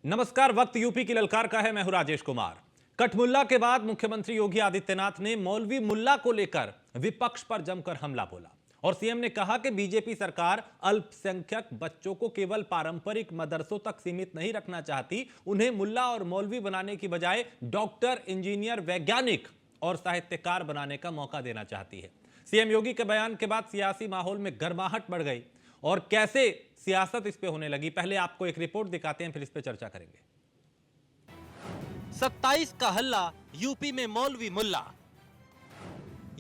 नमस्कार। वक्त यूपी की ललकार का है। मैं हूं राजेश कुमार। कठमुल्ला के बाद मुख्यमंत्री योगी आदित्यनाथ ने मौलवी मुल्ला को लेकर विपक्ष पर जमकर हमला बोला और सीएम ने कहा कि बीजेपी सरकार अल्पसंख्यक बच्चों को केवल पारंपरिक मदरसों तक सीमित नहीं रखना चाहती, उन्हें मुल्ला और मौलवी बनाने की बजाय डॉक्टर, इंजीनियर, वैज्ञानिक और साहित्यकार बनाने का मौका देना चाहती है। सीएम योगी के बयान के बाद सियासी माहौल में गर्माहट बढ़ गई और कैसे सियासत इस पे होने लगी, पहले आपको एक रिपोर्ट दिखाते हैं, फिर इस पे चर्चा करेंगे। 27 का हल्ला यूपी में मौलवी मुल्ला।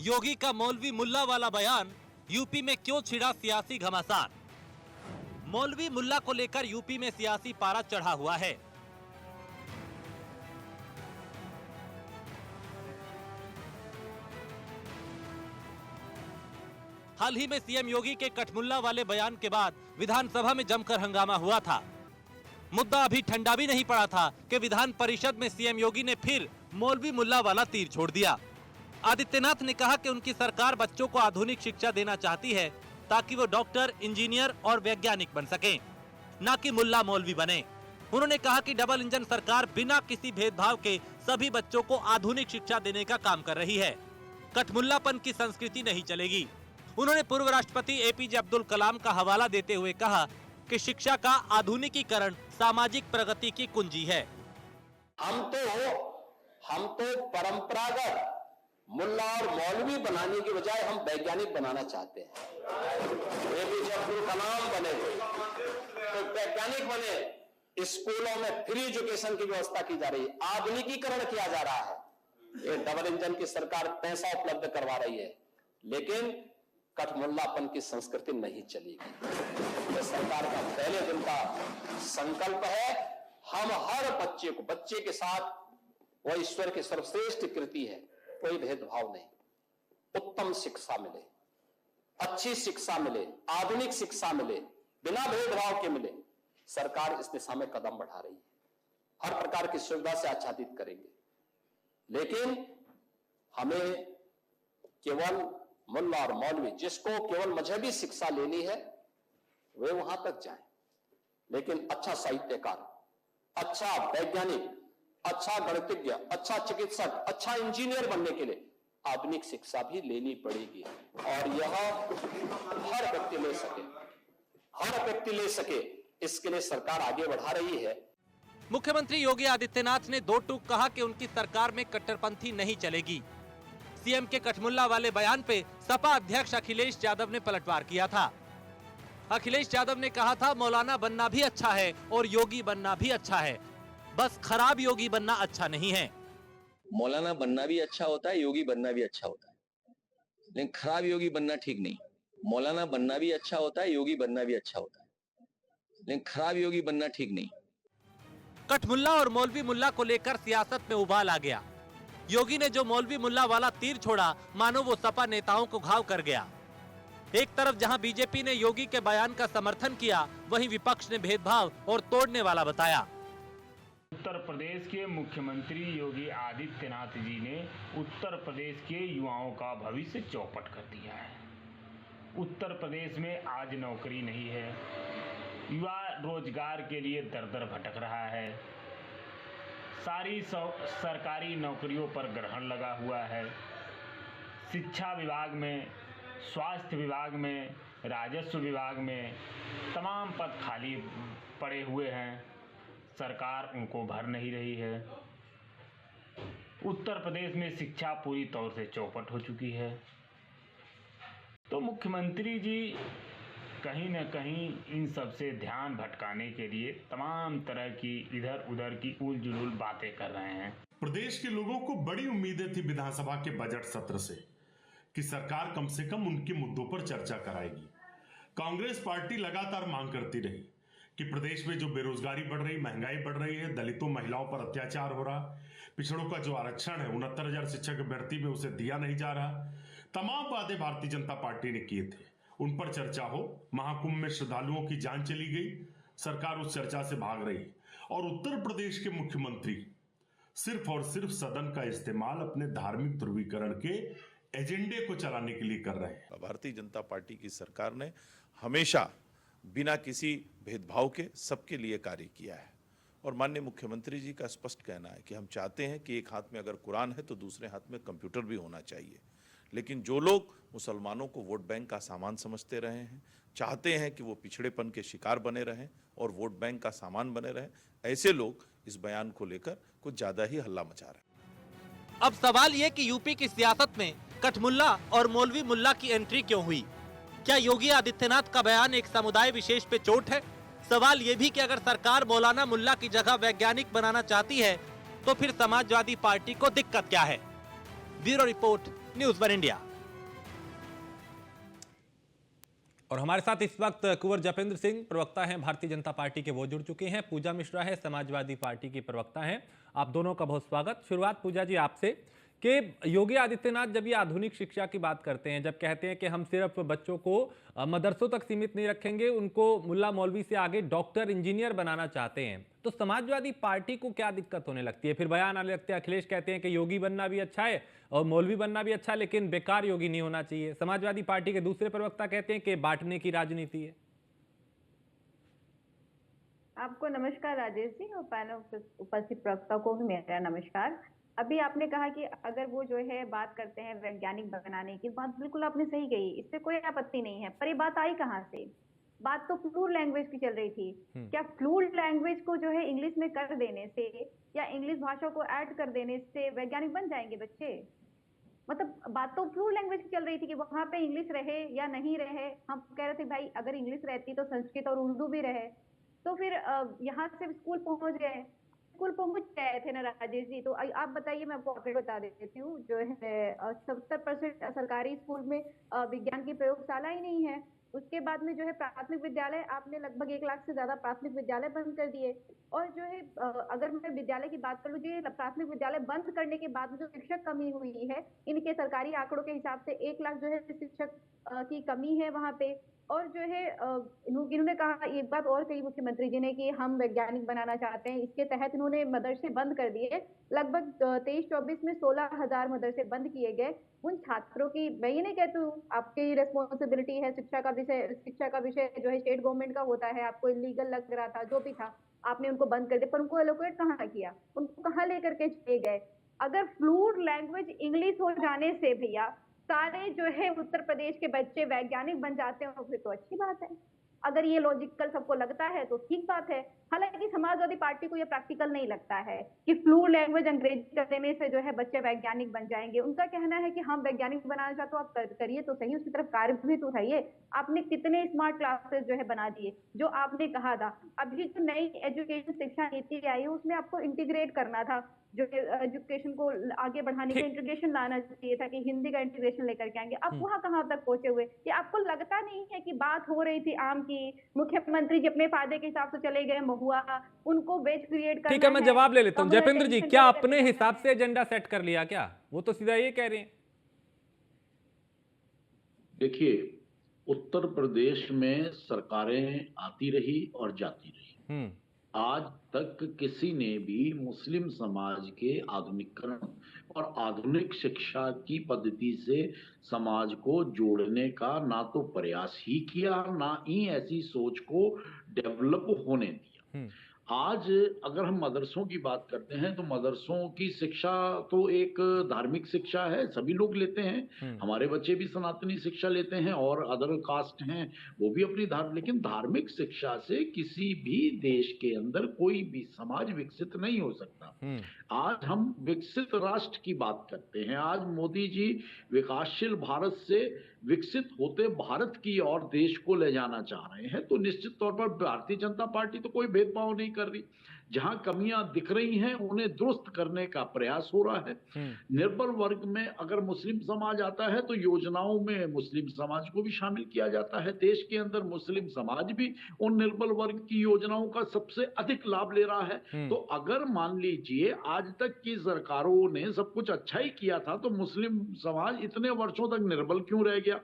योगी का मौलवी मुल्ला वाला बयान यूपी में क्यों छिड़ा सियासी घमासान। मौलवी मुल्ला को लेकर यूपी में सियासी पारा चढ़ा हुआ है। हाल ही में सीएम योगी के कठमुल्ला वाले बयान के बाद विधानसभा में जमकर हंगामा हुआ था। मुद्दा अभी ठंडा भी नहीं पड़ा था कि विधान परिषद में सीएम योगी ने फिर मौलवी मुल्ला वाला तीर छोड़ दिया। आदित्यनाथ ने कहा कि उनकी सरकार बच्चों को आधुनिक शिक्षा देना चाहती है ताकि वो डॉक्टर, इंजीनियर और वैज्ञानिक बन सकें, न कि मुल्ला मौलवी बने। उन्होंने कहा कि डबल इंजन सरकार बिना किसी भेदभाव के सभी बच्चों को आधुनिक शिक्षा देने का काम कर रही है। कठमुल्लापन की संस्कृति नहीं चलेगी। उन्होंने पूर्व राष्ट्रपति एपीजे अब्दुल कलाम का हवाला देते हुए कहा कि शिक्षा का आधुनिकीकरण सामाजिक प्रगति की कुंजी है। हम तो परंपरागत मुल्ला और मौलवी बनाने की बजाय हम वैज्ञानिक बनाना चाहते हैं। एपीजे अब्दुल कलाम बने तो वैज्ञानिक बने। स्कूलों में फ्री एजुकेशन की व्यवस्था की जा रही है, आधुनिकीकरण किया जा रहा है। ये डबल इंजन की सरकार पैसा उपलब्ध करवा रही है, लेकिन कठमुल्लापन की संस्कृति नहीं चलेगी। यह सरकार का पहले दिन का संकल्प है। हम हर बच्चे के साथ, वह ईश्वर की सर्वश्रेष्ठ कृति है, कोई भेदभाव नहीं। उत्तम शिक्षा मिले, अच्छी शिक्षा मिले, आधुनिक शिक्षा मिले, बिना भेदभाव के मिले। सरकार इस दिशा में कदम बढ़ा रही है। हर प्रकार की सुविधा से आच्छादित करेंगे, लेकिन हमें केवल मुल्ला और मौलवी, जिसको केवल मजहबी शिक्षा लेनी है, वे वहां तक जाएं, लेकिन अच्छा साहित्यकार, अच्छा वैज्ञानिक, अच्छा गणितज्ञ, अच्छा चिकित्सक, अच्छा इंजीनियर बनने के लिए आधुनिक शिक्षा भी लेनी पड़ेगी। और यह हर व्यक्ति ले सके, इसके लिए सरकार आगे बढ़ा रही है। मुख्यमंत्री योगी आदित्यनाथ ने दो टूक कहा कि उनकी सरकार में कट्टरपंथी नहीं चलेगी। सीएम के कठमुल्ला वाले बयान पे सपा अध्यक्ष अखिलेश यादव ने पलटवार किया था। अखिलेश यादव ने कहा था, मौलाना बनना भी अच्छा है और योगी बनना भी अच्छा है, बस खराब योगी बनना अच्छा नहीं है। मौलाना बनना भी अच्छा होता है, योगी बनना भी अच्छा होता है, लेकिन खराब योगी बनना ठीक नहीं। मौलाना बनना भी अच्छा होता है, योगी बनना भी अच्छा होता है, लेकिन खराब योगी बनना ठीक नहीं। कठमुल्ला और मौलवी मुल्ला को लेकर सियासत में उबाल आ गया। योगी ने जो मौलवी मुल्ला वाला तीर छोड़ा, मानो वो सपा नेताओं को घाव कर गया। एक तरफ जहां बीजेपी ने योगी के बयान का समर्थन किया, वहीं विपक्ष ने भेदभाव और तोड़ने वाला बताया। उत्तर प्रदेश के मुख्यमंत्री योगी आदित्यनाथ जी ने उत्तर प्रदेश के युवाओं का भविष्य चौपट कर दिया है। उत्तर प्रदेश में आज नौकरी नहीं है, युवा रोजगार के लिए दर दर भटक रहा है। सारी सरकारी नौकरियों पर ग्रहण लगा हुआ है। शिक्षा विभाग में, स्वास्थ्य विभाग में, राजस्व विभाग में तमाम पद खाली पड़े हुए हैं। सरकार उनको भर नहीं रही है। उत्तर प्रदेश में शिक्षा पूरी तौर से चौपट हो चुकी है। तो मुख्यमंत्री जी कहीं न कहीं इन सब से ध्यान भटकाने के लिए तमाम तरह की इधर उधर की उल-जुलूल बातें कर रहे हैं। प्रदेश के लोगों को बड़ी उम्मीदें थी विधानसभा के बजट सत्र से कि सरकार कम से कम उनके मुद्दों पर चर्चा कराएगी। कांग्रेस पार्टी लगातार मांग करती रही कि प्रदेश में जो बेरोजगारी बढ़ रही, महंगाई बढ़ रही है, दलितों, महिलाओं पर अत्याचार हो रहा, पिछड़ों का जो आरक्षण है 69,000 शिक्षक भर्ती में उसे दिया नहीं जा रहा, तमाम वादे भारतीय जनता पार्टी ने किए थे, उन पर चर्चा हो। महाकुंभ में श्रद्धालुओं की जान चली गई, सरकार उस चर्चा से भाग रही और उत्तर प्रदेश के मुख्यमंत्री सिर्फ और सिर्फ सदन का इस्तेमाल अपने धार्मिक ध्रुवीकरण के एजेंडे को चलाने के लिए कर रहे हैं। भारतीय जनता पार्टी की सरकार ने हमेशा बिना किसी भेदभाव के सबके लिए कार्य किया है और माननीय मुख्यमंत्री जी का स्पष्ट कहना है कि हम चाहते हैं कि एक हाथ में अगर कुरान है तो दूसरे हाथ में कंप्यूटर भी होना चाहिए। लेकिन जो लोग मुसलमानों को वोट बैंक का सामान समझते रहे हैं, चाहते हैं कि वो पिछड़ेपन के शिकार बने रहें और वोट बैंक का सामान बने रहें, ऐसे लोग इस बयान को लेकर कुछ ज्यादा ही हल्ला मचा रहे हैं। अब सवाल ये कि यूपी की सियासत में कठमुल्ला और मौलवी मुल्ला की एंट्री क्यों हुई? क्या योगी आदित्यनाथ का बयान एक समुदाय विशेष पे चोट है? सवाल ये भी कि अगर सरकार मौलाना मुल्ला की जगह वैज्ञानिक बनाना चाहती है तो फिर समाजवादी पार्टी को दिक्कत क्या है? Bureau report, news 1 India. और हमारे साथ इस वक्त कुंवर जपेंद्र सिंह प्रवक्ता हैं भारतीय जनता पार्टी के, वो जुड़ चुके हैं। पूजा मिश्रा है, समाजवादी पार्टी की प्रवक्ता हैं। आप दोनों का बहुत स्वागत। शुरुआत पूजा जी आपसे कि योगी आदित्यनाथ जब ये आधुनिक शिक्षा की बात करते हैं, जब कहते हैं कि हम सिर्फ बच्चों को मदरसों तक सीमित नहीं रखेंगे, उनको मुल्ला मौलवी से आगे डॉक्टर इंजीनियर बनाना चाहते हैं, तो समाजवादी पार्टी को क्या दिक्कत होने लगती है? फिर बयान आने लगते हैं, अखिलेश कहते हैं कि योगी बनना भी अच्छा है और मौलवी बनना भी अच्छा, लेकिन बेकार योगी नहीं होना चाहिए। समाजवादी पार्टी के दूसरे प्रवक्ता कहते हैं कि बांटने की राजनीति है। आपको नमस्कार राजेश जी, और पैनल उपस्थित प्रवक्ता को भी मेरा नमस्कार। अभी आपने कहा कि अगर वो जो है बात करते हैं वैज्ञानिक बनाने की, बात बिल्कुल आपने सही कही, इससे कोई आपत्ति नहीं है, पर ये बात आई कहाँ से? बात तो फ्लूइड लैंग्वेज की चल रही थी। क्या फ्लूइड लैंग्वेज को जो है इंग्लिश में कर देने से या इंग्लिश भाषा को ऐड कर देने से वैज्ञानिक बन जाएंगे बच्चे? मतलब बात तो फ्लूइड लैंग्वेज की चल रही थी कि वहां पे इंग्लिश रहे या नहीं रहे। हम कह रहे थे भाई अगर इंग्लिश रहती तो संस्कृत और उर्दू भी रहे। तो फिर यहाँ से स्कूल पहुंच गए, स्कूल पहुंच गए थे ना राजेश जी। तो आप बताइए, मैं आपको आगे बता देती हूँ। जो है 70% सरकारी स्कूल में विज्ञान की प्रयोगशाला ही नहीं है। उसके बाद में जो है प्राथमिक विद्यालय, आपने लगभग 1 लाख से ज्यादा प्राथमिक विद्यालय बंद कर दिए। और जो है अगर मैं विद्यालय की बात करूँ, जो प्राथमिक विद्यालय बंद करने के बाद में जो शिक्षक कमी हुई है, इनके सरकारी आंकड़ों के हिसाब से 1 लाख जो है शिक्षक की कमी है वहां पे। और जो है इन्होंने कहा, एक बात और कही मुख्यमंत्री जी ने कि हम वैज्ञानिक बनाना चाहते हैं। इसके तहत इन्होंने मदरसे बंद कर दिए। लगभग 23-24 में 16,000 मदरसे बंद किए गए। उन छात्रों की, मैं ये नहीं कहती हूँ आपकी रिस्पॉन्सिबिलिटी है, शिक्षा का विषय जो है स्टेट गवर्नमेंट का होता है। आपको इलीगल लग रहा था, जो भी था, आपने उनको बंद कर दिया, पर उनको एलोकेट कहाँ किया? उनको कहाँ लेकर के चले गए? अगर फ्लूइड लैंग्वेज इंग्लिश हो जाने से भैया सारे जो है उत्तर प्रदेश के बच्चे वैज्ञानिक बन जाते हैं, फिर तो अच्छी बात है। अगर ये लॉजिकल सबको लगता है तो ठीक बात है। हालांकि समाजवादी पार्टी को ये प्रैक्टिकल नहीं लगता है कि फ्लूइड लैंग्वेज अंग्रेजी कर देने से जो है बच्चे वैज्ञानिक बन जाएंगे। उनका कहना है कि हम वैज्ञानिक बनाना चाहते हो, आप करिए तो सही, उसकी तरफ कार्य भी तो उठाइए। आपने कितने स्मार्ट क्लासेस जो है बना दिए, जो आपने कहा था। अभी जो नई एजुकेशन शिक्षा नीति आई है, उसमें आपको इंटीग्रेट करना था, जो एजुकेशन को आगे बढ़ाने के इंटीग्रेशन लाना चाहिए था, कि हिंदी का इंटीग्रेशन लेकर के आएंगे। अब वहां कहां तक पहुंचे हुए? कि आपको लगता नहीं है कि बात हो रही थी आम की, मुख्यमंत्री जी अपने फायदे के हिसाब से चले गए महुआ, उनको वेज क्रिएट करना। ठीक है, मैं जवाब ले लेता हूं। जयपेंद्र जी, क्या अपने हिसाब से एजेंडा सेट कर लिया क्या? वो तो सीधा ये कह रहे हैं। देखिए, उत्तर प्रदेश में सरकारें आती रही और जाती रही। आज तक किसी ने भी मुस्लिम समाज के आधुनिकीकरण और आधुनिक शिक्षा की पद्धति से समाज को जोड़ने का ना तो प्रयास ही किया, ना ही ऐसी सोच को डेवलप होने दिया। आज अगर हम मदरसों की बात करते हैं तो मदरसों की शिक्षा तो एक धार्मिक शिक्षा है, सभी लोग लेते हैं। हमारे बच्चे भी सनातनी शिक्षा लेते हैं और अदर कास्ट हैं वो भी अपनी लेकिन धार्मिक शिक्षा से किसी भी देश के अंदर कोई भी समाज विकसित नहीं हो सकता। आज हम विकसित राष्ट्र की बात करते हैं। आज मोदी जी विकासशील भारत से विकसित होते भारत की ओर देश को ले जाना चाह रहे हैं, तो निश्चित तौर पर भारतीय जनता पार्टी तो कोई भेदभाव नहीं कर रही। जहां कमियां दिख रही हैं उन्हें दुरुस्त करने का प्रयास हो रहा है। निर्बल वर्ग में अगर मुस्लिम समाज आता है तो योजनाओं में मुस्लिम समाज को भी शामिल किया जाता है। देश के अंदर मुस्लिम समाज भी उन निर्बल वर्ग की योजनाओं का सबसे अधिक लाभ ले रहा है। तो अगर मान लीजिए आज तक की सरकारों ने सब कुछ अच्छा ही किया था, तो मुस्लिम समाज इतने वर्षों तक निर्बल क्यों रह गया?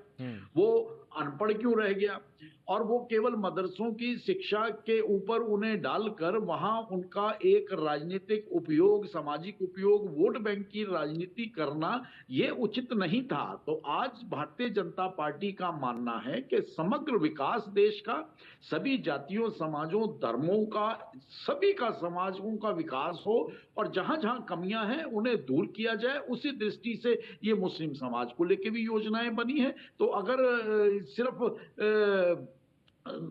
वो अनपढ़ क्यों रह गया? और वो केवल मदरसों की शिक्षा के ऊपर उन्हें डालकर वहां उनका एक राजनीतिक उपयोग, सामाजिक उपयोग, वोट बैंक की राजनीति करना ये उचित नहीं था। तो आज भारतीय जनता पार्टी का मानना है कि समग्र विकास देश का, सभी जातियों, समाजों, धर्मों का, सभी का, समाजों का विकास हो और जहां जहां कमियां हैं उन्हें दूर किया जाए। उसी दृष्टि से ये मुस्लिम समाज को लेकर भी योजनाएं बनी है। तो अगर सिर्फ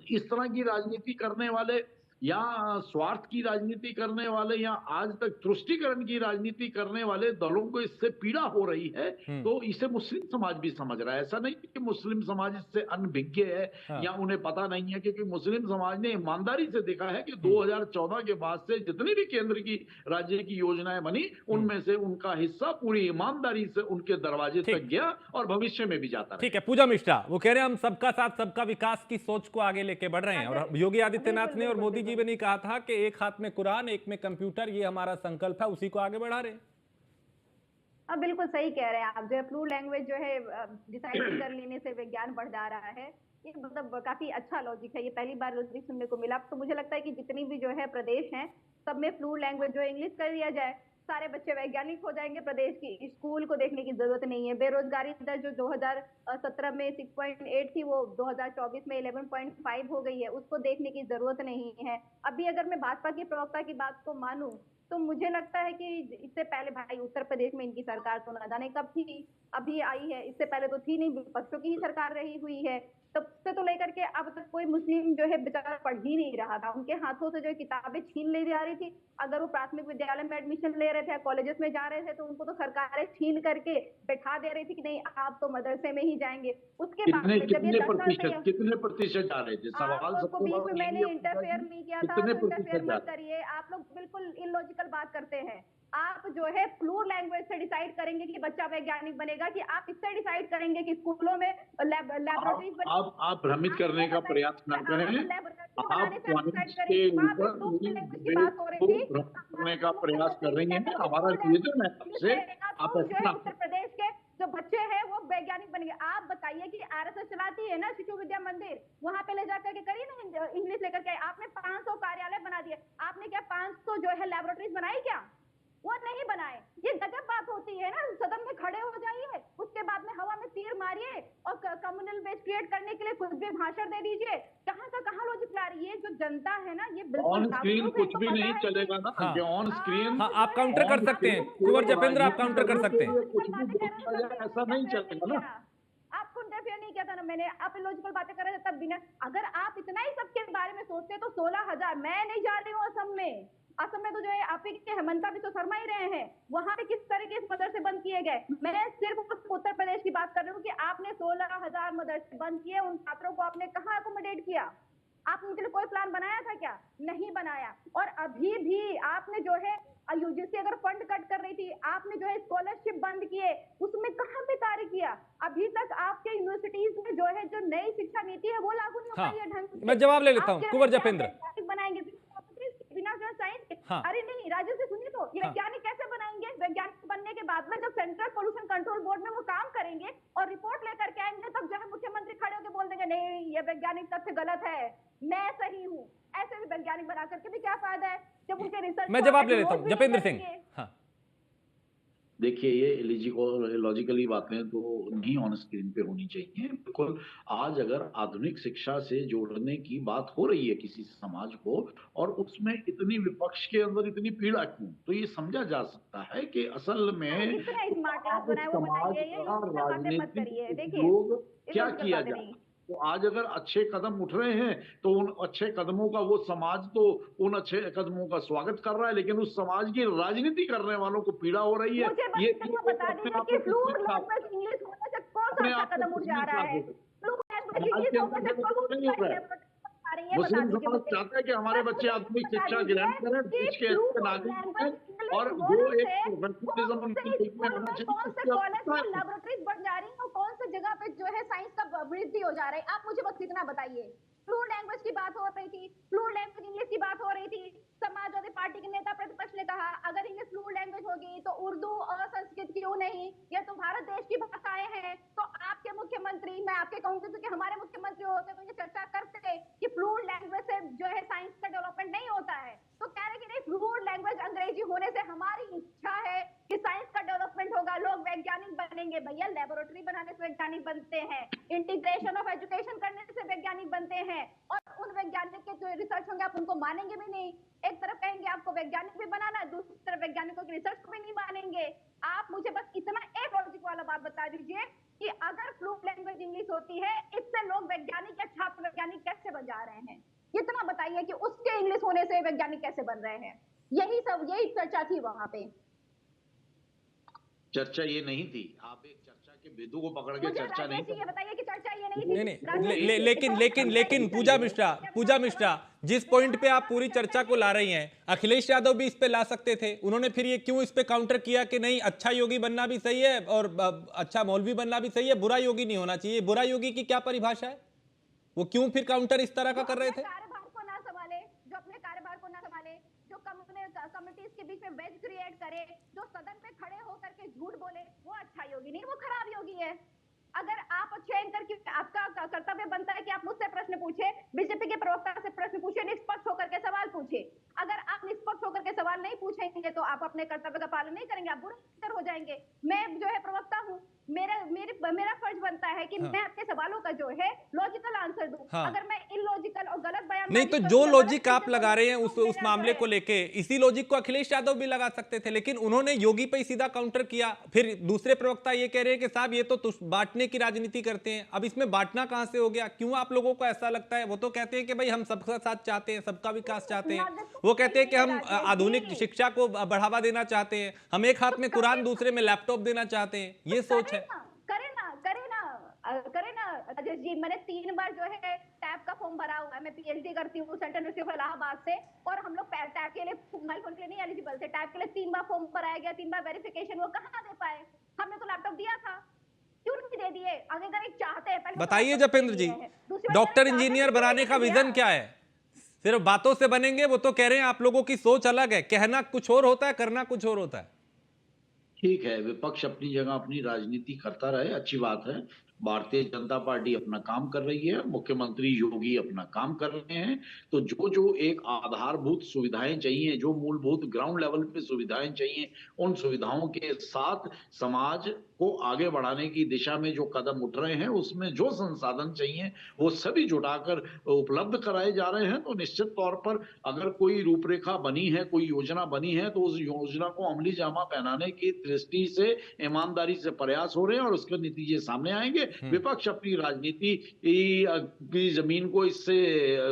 इस तरह की राजनीति करने वाले या स्वार्थ की राजनीति करने वाले या आज तक तुष्टीकरण की राजनीति करने वाले दलों को इससे पीड़ा हो रही है, तो इसे मुस्लिम समाज भी समझ रहा है। ऐसा नहीं कि मुस्लिम समाज इससे अनभिज्ञ है या उन्हें पता नहीं है, क्योंकि मुस्लिम समाज ने ईमानदारी से देखा है कि 2014 के बाद से जितनी भी केंद्र की, राज्य की योजनाएं बनी, उनमें से उनका हिस्सा पूरी ईमानदारी से उनके दरवाजे तक गया और भविष्य में भी जाता ठीक है। पूजा मिश्रा वो कह रहे हैं हम सबका साथ सबका विकास की सोच को आगे लेके बढ़ रहे हैं, और योगी आदित्यनाथ ने और मोदी जी ने कहा था कि एक हाथ में कुरान, एक में कंप्यूटर, ये हमारा संकल्प है, उसी को आगे बढ़ा रहे हैं। अब बिल्कुल सही कह रहे हैं आप। जो है फ्लू लैंग्वेज जो है डिसाइड कर लेने से विज्ञान बढ़ जा रहा है, ये मतलब काफी अच्छा लॉजिक है। ये पहली बार लॉजिक सुनने को मिला। तो मुझे लगता है कि जितनी भी जो है प्रदेश हैं, सब में फ्लू लैंग्वेज जो इंग्लिश कर दिया जाए, सारे बच्चे वैज्ञानिक हो जाएंगे। प्रदेश की स्कूल को देखने की जरूरत नहीं है। बेरोजगारी दर जो 2017 में 6.8 थी, वो 2024 में 11.5 हो गई है। उसको देखने की जरूरत नहीं है। अभी अगर मैं भाजपा की प्रवक्ता की बात को मानूं, तो मुझे लगता है कि इससे पहले भाई उत्तर प्रदेश में इनकी सरकार तो न जाने कब थी, अभी आई है। इससे पहले तो थी नहीं, विपक्षों की ही सरकार रही हुई है। तब से तो लेकर के अब तक कोई मुस्लिम जो है बेचारा पढ़ ही नहीं रहा था। उनके हाथों से जो किताबें छीन ली जा रही थी। अगर वो प्राथमिक विद्यालय में एडमिशन ले रहे थे, कॉलेजेस में जा रहे थे, तो उनको तो सरकारें छीन करके बैठा दे रही थी कि नहीं, आप तो मदरसे में ही जाएंगे। उसके बाद कितने प्रतिशत जा रहे थे? सवाल सबको बीच में मैंने इंटरफेयर नहीं किया था, तो इंटरफेयर मत करिए। आप लोग बिल्कुल इलॉजिकल बात करते हैं। आप जो है फ्लू लैंग्वेज से डिसाइड करेंगे कि बच्चा वैज्ञानिक बनेगा, कि आप इससे डिसाइड करेंगे कि स्कूलों में लैबोरेटरीज आप भ्रमित करने का प्रयास न करें। आप के ऊपर करने का प्रयास कर रही हैं। हमारा निवेदन है आपसे, आप उत्तर प्रदेश के जो बच्चे हैं वो वैज्ञानिक बनेंगे। आप बताइए कि आरएसएस चलाती है ना शिशु विद्या मंदिर, वहां पे ले जाकर के करिए ना इंग्लिश लेकर के। आपने 500 कार्यालय बना दिए, आपने क्या 500 जो है लैबोरेटरीज बनाई? क्या वो नहीं बनाए? ये गजब बात होती है ना। सदन में खड़े हो जाइए, उसके बाद में हवा में तीर मारिए और कम्युनल बेस क्रिएट करने के लिए कुछ भी भाषण दे दीजिए। कहां का कहां लॉजिक ला रही है? ये जो जनता है ना, ये बिल्कुल ऑन स्क्रीन कुछ भी नहीं चलेगा ना। हाँ। ऑन स्क्रीन आप काउंटर कर सकते हैं कुंवर जपेंद्र, आप काउंटर कर सकते हैं। कुछ भी ऐसा नहीं चलेगा ना। आपको इंटरफेयर नहीं किया था ना मैंने। आप इलॉजिकल बातें कर रहे थे तब भी ना। अगर आप इतना ही सबके बारे में सोचते तो 16,000, मैं नहीं जा रही हूँ असम में। असम में तो जो है आप ही के हेमंता भी तो शर्मा ही रहे हैं। वहां पे किस तरह के मदरसे बंद किए गए? मैं सिर्फ उत्तर प्रदेश की बात कर रही हूँ कि आपने 16,000 मदरसे बंद किए। उन छात्रों को आपने कहाँ अकोमोडेट किया? आपने उनके लिए कोई प्लान बनाया था क्या? नहीं बनाया। और अभी भी आपने जो है यूजीसी अगर फंड कट कर रही थी, आपने जो है स्कॉलरशिप बंद किए, उसमें कहां पे कार्य किया? अभी तक आपके यूनिवर्सिटीज में जो है जो नई शिक्षा नीति है वो लागू नहीं हो पाई है ढंग से। मैं जवाब ले लेता हूं कुंवर जपेंद्र। बनाएंगे बिना जो साइंस के। अरे नहीं राजेश जी सुनिए, तो वैज्ञानिक कैसे बनाएंगे? वैज्ञानिक बनने के बाद में जब सेंट्रल पोल्यूशन कंट्रोल बोर्ड में वो काम करेंगे और रिपोर्ट लेकर के आएंगे, तब जो है मुख्यमंत्री खड़े होकर बोल देंगे नहीं ये वैज्ञानिक तथ्य गलत है, मैं सही हूँ। ऐसे भी वैज्ञानिक बना करके भी क्या फायदा है जब उनके रिसर्च। मैं जवाब ले लेता हूँ जपेंद्र सिंह। हाँ देखिए, ये लॉजिकली बातें तो नहीं ऑन स्क्रीन पे होनी चाहिए। बिल्कुल, आज अगर आधुनिक शिक्षा से जोड़ने की बात हो रही है किसी समाज को, और उसमें इतनी विपक्ष के अंदर इतनी पीड़ा क्यों, तो ये समझा जा सकता है कि असल में समाज का राजनीतिक उपयोग क्या किया जाए। तो आज अगर अच्छे कदम उठ रहे हैं तो उन अच्छे कदमों का वो समाज तो उन अच्छे कदमों का स्वागत कर रहा है, लेकिन उस समाज की राजनीति करने वालों को पीड़ा हो रही है। ये बता दीजिए कि फ्लू लैंग्वेज इंग्लिश होने से कौन सा कदम उठ जा रहा है? फ्लू लैंग्वेज इंग्लिश होने से कौन सा मुस्लिम समाज चाहता है कि हमारे बच्चे आधुनिक शिक्षा ग्रहण करें, देश के नागरिक हैं, और वो एक लैबोरेटरीज बन जा रही है, कौन सी जगह पे जो है साइंस का वृद्धि हो जा रहा है? आप मुझे बस इतना बताइए। फ्लू लैंग्वेज की बात हो रही थी, फ्लू लैंग्वेज इंग्लिश की बात हो रही थी। समाजवादी पार्टी के नेता प्रतिपक्ष ने कहा अगर इंग्लिश फ्लू लैंग्वेज होगी तो उर्दू और संस्कृत क्यों नहीं? ये तो भारत देश की भाषाएं हैं। तो आपके मुख्यमंत्री गई, मैं आपके कहूंगी क्योंकि हमारे मुख्यमंत्री होते तो ये चर्चा करते कि फ्लूइड लैंग्वेज से जो है साइंस का डेवलपमेंट नहीं होता है, तो कह रहे कि नहीं फ्लूइड लैंग्वेज अंग्रेजी होने से हमारी इच्छा है कि साइंस का डेवलपमेंट होगा, लोग वैज्ञानिक बनेंगे। भैया लेबोरेटरी बनाने से वैज्ञानिक बनते हैं, इंटीग्रेशन ऑफ एजुकेशन करने से वैज्ञानिक बनते हैं, और उन वैज्ञानिक के जो रिसर्च होंगे आप उनको मानेंगे भी नहीं। एक तरफ कहेंगे आपको वैज्ञानिक भी बनाना है, दूसरी तरफ वैज्ञानिकों की रिसर्च को भी नहीं मानेंगे। आप मुझे बस इतना एक लॉजिक वाला बात बता दीजिए कि अगर फ्लूइड लैंग्वेज इंग्लिश होती है, इससे लोग वैज्ञानिक या छात्र वैज्ञानिक कैसे बन जा रहे हैं? इतना बताइए कि उसके इंग्लिश होने से वैज्ञानिक कैसे बन रहे हैं। यही चर्चा थी वहां पे। चर्चा ये नहीं थी, आप एक चर्चा के बिंदु को पकड़ के चर्चा नहीं ये बताइए कि चर्चा ये नहीं थी। नहीं, लेकिन पूजा मिश्रा जिस पॉइंट पे आप पूरी चर्चा को ला रही हैं, अखिलेश यादव भी इस पे ला सकते थे। उन्होंने फिर ये क्यों इस पे काउंटर किया कि नहीं अच्छा योगी बनना भी सही है और अच्छा मौलवी बनना भी सही है, बुरा योगी नहीं होना चाहिए। बुरा योगी की क्या परिभाषा है? वो क्यों फिर काउंटर इस तरह का कर रहे थे? कार्यभार को ना संभाले, जो अपने कार्यभार को ना संभाले, जो कमिटीज के बीच में वेज क्रिएट करे, जो सदन पे खड़े होकर के झूठ बोले, वो अच्छा योगी नहीं, वो खराब योगी है। अगर आप अच्छे एंकर की आपका कर्तव्य बनता है कि आप मुझसे प्रश्न पूछे, बीजेपी के प्रवक्ता से प्रश्न पूछे, निष्पक्ष होकर के सवाल पूछे। अगर आप निष्पक्ष होकर के सवाल नहीं पूछेंगे तो आप अपने कर्तव्य का पालन नहीं करेंगे, आप बुरे हो जाएंगे। मैं जो है प्रवक्ता हूँ, मेरा फर्ज बनता है कि मैं आपके सवालों का जो है लॉजिकल आंसर दूं। अगर मैं इलॉजिकल और गलत बयान नहीं तो जो लॉजिक आप लगा रहे हैं उस मामले को लेके, इसी लॉजिक को अखिलेश यादव भी लगा सकते थे, लेकिन उन्होंने योगी पे सीधा काउंटर किया। फिर दूसरे प्रवक्ता ये कह रहे हैं कि साहब ये तो बांटने की राजनीति करते हैं। अब इसमें बांटना कहां से हो गया? क्यों आप लोगों को ऐसा लगता है? वो तो कहते हैं कि भाई हम सबका साथ चाहते हैं, सबका विकास चाहते हैं। वो कहते हैं कि हम आधुनिक शिक्षा को बढ़ावा देना चाहते हैं, हम एक हाथ में कुरान दूसरे में लैपटॉप देना चाहते हैं। ये सोच है। करे ना राजेश जी, मैंने 3 बार जो है टैब का फॉर्म भरा हुआ है। मैं पीएचडी करती हूँ सेंट्रल यूनिवर्सिटी ऑफ इलाहाबाद से, और हम लोग टैब के लिए मोबाइल फोन के लिए नहीं एलिजिबल थे। टैब के लिए 3 बार फॉर्म भराया गया, 3 बार वेरिफिकेशन, वो कहाँ दे पाए? हमने तो लैपटॉप दिया था, क्यों नहीं दे दिए? अगर एक चाहते हैं पहले बताइए जपेंद्र जी, डॉक्टर इंजीनियर बनाने का विजन क्या है? सिर्फ बातों से बनेंगे? वो तो कह रहे हैं आप लोगों की सोच अलग है, कहना कुछ और होता है, करना कुछ और होता है। ठीक है, विपक्ष अपनी जगह अपनी राजनीति करता रहे, अच्छी बात है। भारतीय जनता पार्टी अपना काम कर रही है, मुख्यमंत्री योगी अपना काम कर रहे हैं। तो जो एक आधारभूत सुविधाएं चाहिए, जो मूलभूत ग्राउंड लेवल पे सुविधाएं चाहिए, उन सुविधाओं के साथ समाज को आगे बढ़ाने की दिशा में जो कदम उठ रहे हैं, उसमें जो संसाधन चाहिए वो सभी जुटाकर उपलब्ध कराए जा रहे हैं। तो निश्चित तौर पर अगर कोई रूपरेखा बनी है, कोई योजना बनी है, तो उस योजना को अमली जामा पहनाने की दृष्टि से ईमानदारी से प्रयास हो रहे हैं और उसके नतीजे सामने आएंगे। विपक्ष अपनी राजनीति की जमीन को इससे,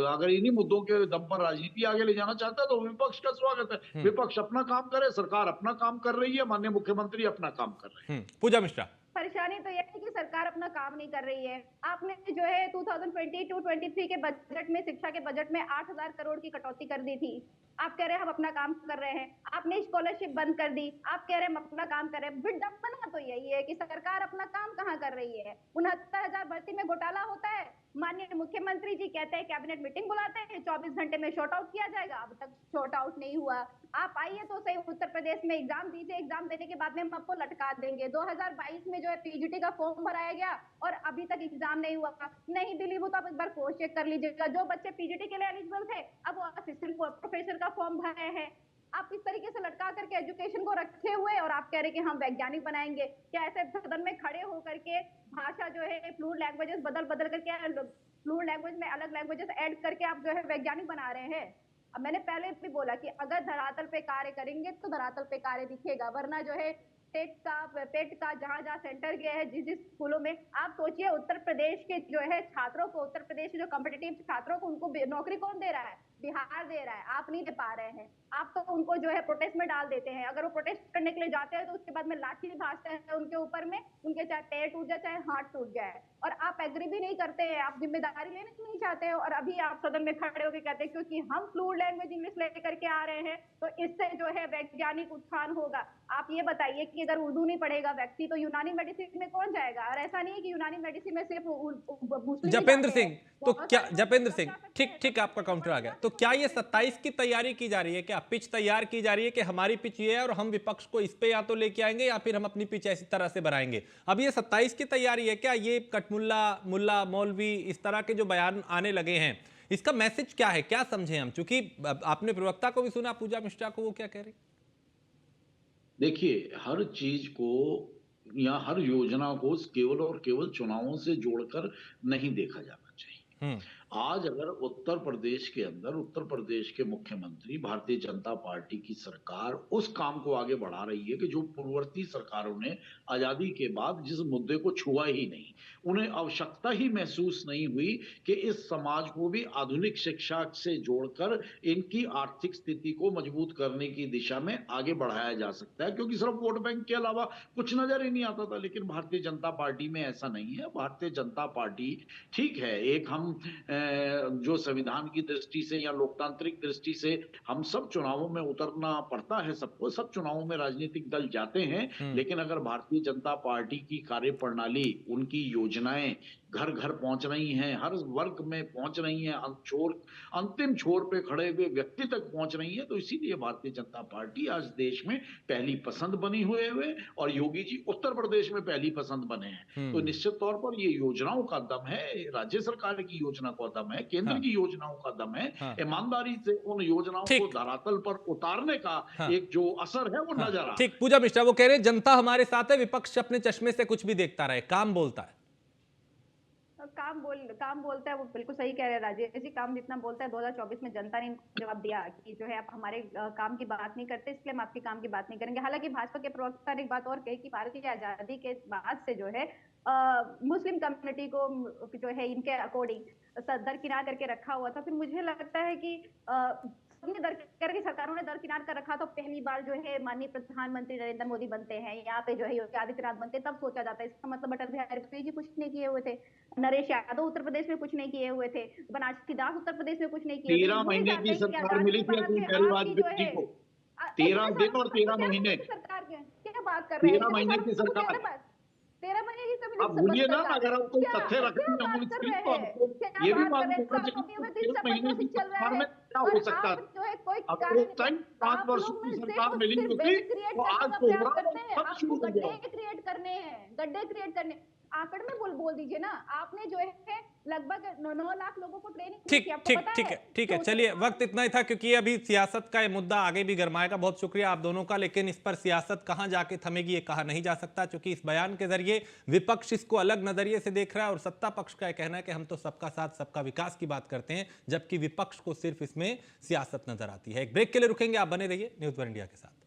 अगर इन्हीं मुद्दों के दम पर राजनीति आगे ले जाना चाहता है तो विपक्ष का स्वागत है। विपक्ष अपना काम करे, सरकार अपना काम कर रही है, माननीय मुख्यमंत्री अपना काम कर रहे हैं। पूजा मिश्रा, परेशानी तो यह है कि सरकार अपना काम नहीं कर रही है। आपने जो है 2022-23 के बजट में, शिक्षा के बजट में 8,000 करोड़ की कटौती कर दी थी। आप कह रहे हैं हम अपना काम कर रहे हैं। आपने स्कॉलरशिप बंद कर दी, आप कह रहे हैं हम अपना काम कर रहे हैं। विडंबना तो यही है कि सरकार अपना काम कहाँ कर रही है। 69,000 भर्ती में घोटाला होता है, माननीय मुख्यमंत्री जी कहते हैं कैबिनेट मीटिंग बुलाते हैं, 24 घंटे में शॉर्ट आउट किया जाएगा, अब तक शॉर्ट आउट नहीं हुआ। आप आइए तो सही उत्तर प्रदेश में एग्जाम दीजिए, एग्जाम देने के बाद में हम आपको लटका देंगे। 2022 में जो है पीजीटी का फॉर्म भराया गया और अभी तक एग्जाम नहीं हुआ। नहीं दिली वो तो आप एक बार कोर्स चेक कर लीजिएगा। जो बच्चे पीजीटी के लिए एलिजिबल थे, अब वो असिस्टेंट प्रोफेसर का फॉर्म भरे हैं। आप इस तरीके से लटका करके एजुकेशन को रखे हुए और आप कह रहे हैं कि हम वैज्ञानिक बनाएंगे। क्या ऐसे सदन में खड़े होकर के भाषा जो है फ्लूइड लैंग्वेजेस बदल करके, फ्लूइड लैंग्वेज में अलग लैंग्वेजेस ऐड करके आप जो है वैज्ञानिक बना रहे हैं? अब मैंने पहले भी बोला कि अगर धरातल पे कार्य करेंगे तो धरातल पे कार्य दिखेगा, वरना जो है पेट का जहां सेंटर गया है, जिस स्कूलों में, आप सोचिए उत्तर प्रदेश के जो है छात्रों को, उत्तर प्रदेश के जो कॉम्पिटिटिव छात्रों को, उनको नौकरी कौन दे रहा है? बिहार दे रहा है। आप नहीं दे पा रहे हैं। आप तो उनको जो है प्रोटेस्ट में डाल देते हैं। अगर वो प्रोटेस्ट करने के लिए जाते हैं तो उसके बाद में लाठी भाजते हैं उनके ऊपर में, उनके चाहे पैर टूट जाए चाहे हाथ टूट जाए, और आप एग्री भी नहीं करते हैं, आप जिम्मेदारी लेना नहीं चाहते हैं। और अभी आप सदन में खड़े होकर कहते हैं क्योंकि हम फ्लूइड लैंग्वेज इंग्लिश लेकर के आ रहे हैं तो इससे जो है वैज्ञानिक उत्थान होगा। आप ये बताइए कि अगर उर्दू नहीं पढ़ेगा व्यक्ति तो यूनानी मेडिसिन में कौन जाएगा? और ऐसा नहीं है कि यूनानी मेडिसिन में सिर्फ जपेंद्र सिंह, तो क्या जपेंद्र सिंह, ठीक आपका काउंटर आ गया। तो क्या ये 27 की तैयारी की जा रही है? क्या पिच तैयार की जा रही है कि हमारी पिच ये है और हम विपक्ष को इस पे या तो लेके आएंगे या फिर हम अपनी पिच ऐसी तरह से बनाएंगे। अब ये 27 की तैयारी है क्या? ये कटमुल्ला, मुल्ला, मौलवी, इस तरह के जो बयान आने लगे हैं, इसका मैसेज क्या है, क्या समझे हम? चूंकि आपने प्रवक्ता को भी सुना, पूजा मिश्रा को, वो क्या कह रही? देखिए, हर चीज को या हर योजना को केवल और केवल चुनावों से जोड़कर नहीं देखा जाना चाहिए। आज अगर उत्तर प्रदेश के अंदर उत्तर प्रदेश के मुख्यमंत्री, भारतीय जनता पार्टी की सरकार उस काम को आगे बढ़ा रही है कि जो पूर्ववर्ती सरकारों ने आजादी के बाद जिस मुद्दे को छुआ ही नहीं, उन्हें आवश्यकता ही महसूस नहीं हुई कि इस समाज को भी आधुनिक शिक्षा से जोड़कर इनकी आर्थिक स्थिति को मजबूत करने की दिशा में आगे बढ़ाया जा सकता है, क्योंकि सिर्फ वोट बैंक के अलावा कुछ नजर ही नहीं आता था। लेकिन भारतीय जनता पार्टी में ऐसा नहीं है। भारतीय जनता पार्टी, ठीक है, एक हम जो संविधान की दृष्टि से या लोकतांत्रिक दृष्टि से हम सब चुनावों में उतरना पड़ता है, सबको, सब चुनावों में राजनीतिक दल जाते हैं, लेकिन अगर भारतीय जनता पार्टी की कार्यप्रणाली, उनकी योजनाएं घर घर पहुंच रही हैं, हर वर्ग में पहुंच रही हैं, अंतिम छोर पे खड़े हुए व्यक्ति तक पहुंच रही है, तो इसीलिए भारतीय जनता पार्टी आज देश में पहली पसंद बनी हुए और योगी जी उत्तर प्रदेश में पहली पसंद बने हैं। तो निश्चित तौर पर ये योजनाओं का दम है, राज्य सरकार की योजना का दम है, केंद्र की योजनाओं का दम है। ईमानदारी से उन योजनाओं को धरातल पर उतारने का एक जो असर है वो नजर आ रहा है। ठीक, पूजा मिश्रा वो कह रहे हैं जनता हमारे साथ है, विपक्ष अपने चश्मे से कुछ भी देखता रहे, काम बोलता है। काम बोलता है, वो बिल्कुल सही कह रहे हैं राजेश जी। काम जितना बोलता है, 2024 में जनता ने जवाब दिया कि जो है आप हमारे काम की बात नहीं करते, इसलिए हम आपके काम की बात नहीं करेंगे। हालांकि भाजपा के प्रवक्ता ने एक बात और कही कि भारत की आजादी के बाद से जो है मुस्लिम कम्युनिटी को जो है इनके अकॉर्डिंग दरकिनार करके रखा हुआ था। फिर मुझे लगता है कि की सरकारों ने दरकिनार कर रखा, तो पहली बार जो है माननीय प्रधानमंत्री नरेंद्र मोदी बनते हैं, यहाँ पे जो है योगी आदित्यनाथ बनते हैं, तब सोचा जाता है। इसका मतलब अटल बिहारी वाजपेयी जी कुछ नहीं किए हुए थे, नरेश यादव उत्तर प्रदेश में कुछ नहीं किए हुए थे, बनारसी दास उत्तर प्रदेश में कुछ नहीं किए। 13 महीने की सरकार मिली थी अटल बिहारी वाजपेयी जी को, 13 दिन और 13 महीने सरकार के क्या बात कर रहे हैं? 13 महीने की सरकार, 13 महीने की कभी आप भूलिए ना, अगर आप कोई तथ्य रखते हैं हम स्क्रीन तो आपको ये भी मालूम होगा कि 13 महीने की सरकार में क्या हो सकता है। अगर उस टाइम 5 वर्ष की सरकार मिली होती तो आज प्रोग्राम सब शुरू हो गया। गड्ढे क्रिएट करने आंकड़ में बोल दीजिए ना। आपने जो है लगभग 9 लाख लोगों को ट्रेनिंग ठीक है, चलिए, वक्त इतना ही था क्योंकि अभी सियासत का ये मुद्दा आगे भी गरमाएगा। बहुत शुक्रिया आप दोनों का, लेकिन इस पर सियासत कहां जाके थमेगी ये कहा नहीं जा सकता, क्योंकि इस बयान के जरिए विपक्ष इसको अलग नजरिए से देख रहा है और सत्ता पक्ष का यह कहना है कि हम तो सबका साथ सबका विकास की बात करते हैं, जबकि विपक्ष को सिर्फ इसमें सियासत नजर आती है। एक ब्रेक के लिए रुकेंगे, आप बने रहिए न्यूज़ वन इंडिया के साथ।